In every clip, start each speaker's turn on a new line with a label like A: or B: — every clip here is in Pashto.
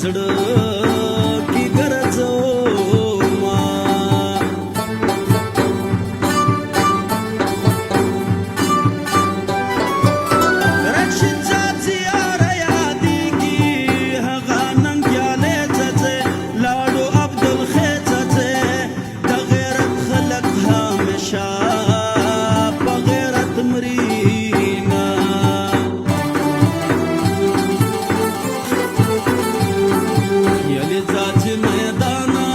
A: زړه کې ګرځو ما رشید ځاځي یاره یادېږي هغه ننګیالی ځځې لاړو عبدالخې ځځې د غیرت خلک همیشه په غیرت مرینه یلی ځاځي میدانه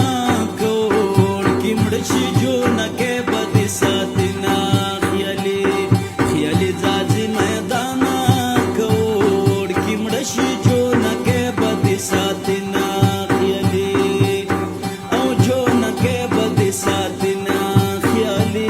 A: کوړ کې مړ شي جونکې بدې ساتینه خیالي ځاځي میدانه کوړ کې مړ شي جونکې بدې ساتینه خیالي او جونکې بدې ساتینه خیالي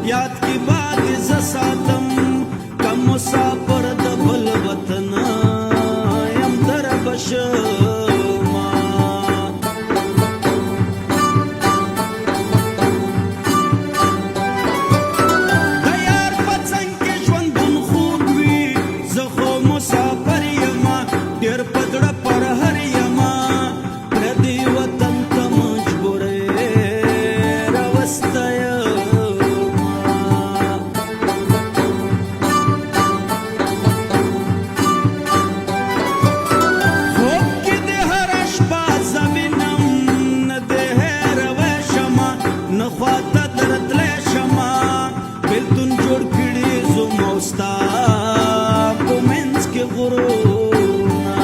A: یاد کی بات ز ساتم کم مسافر د بل وطن یم در بشما د یار په څنګ کې ژوندون خوږ وي زه خو مسافر یما ډېر په زړه پر هر یما پردي وطن ته مجبور راوستی نخواته درتلی شما بلتون جوړ کړي زما او ستا په منځ کې غرونه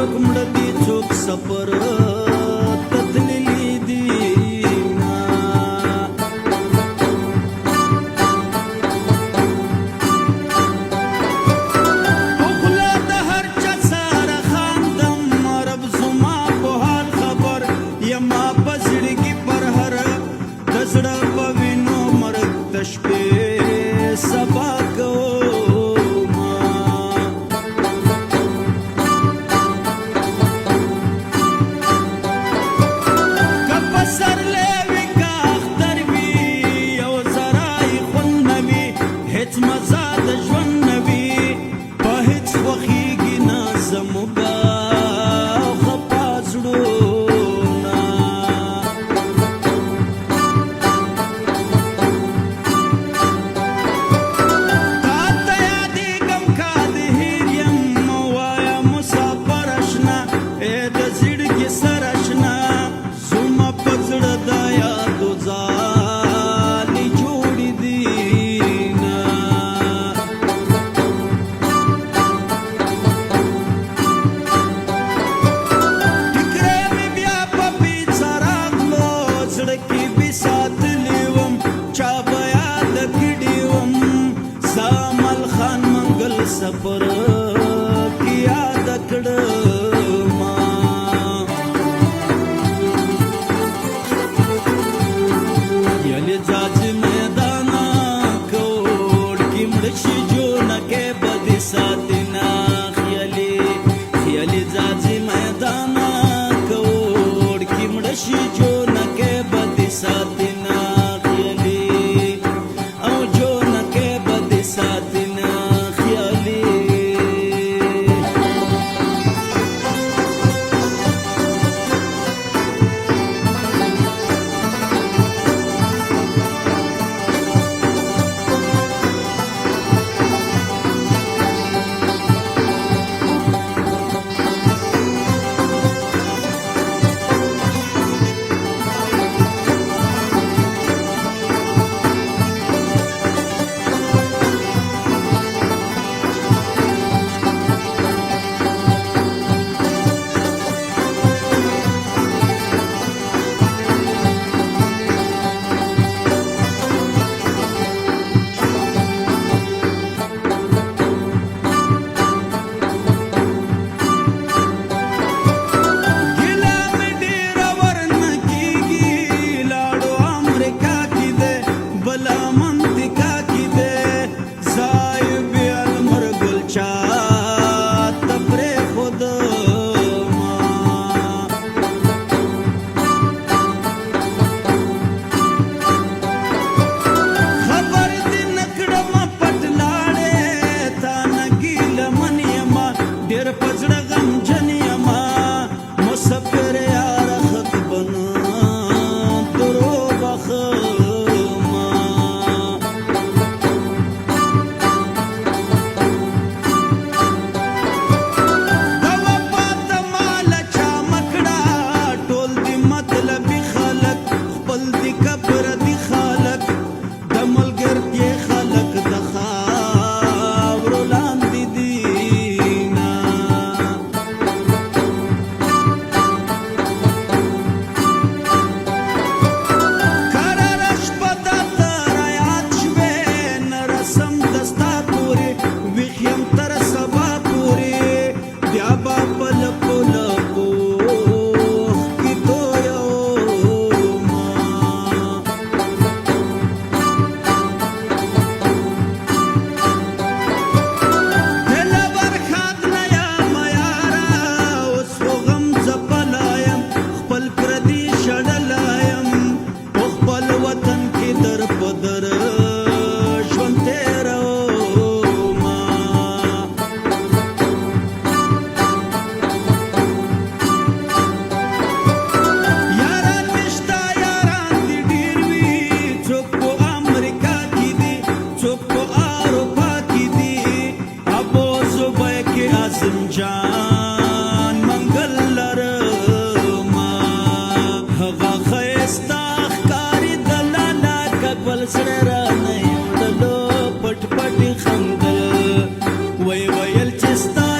A: څوک مړ دي څوک سفر تتللي دينا پخلا د هر چا سره خاندم رب زما په حال خبر یما په زړګي پر هر د زړه په وینو مرګ د شپې سبا सफर की याद कड़मा यले जाज मैदाना कोड की मृषि जो न के बदी सातिना यले जाज मैदाना कोड की मृषि जो न के बदी सातिना औ जो न के बदी सातिना पट पट खंदल वय वयल चिस्ता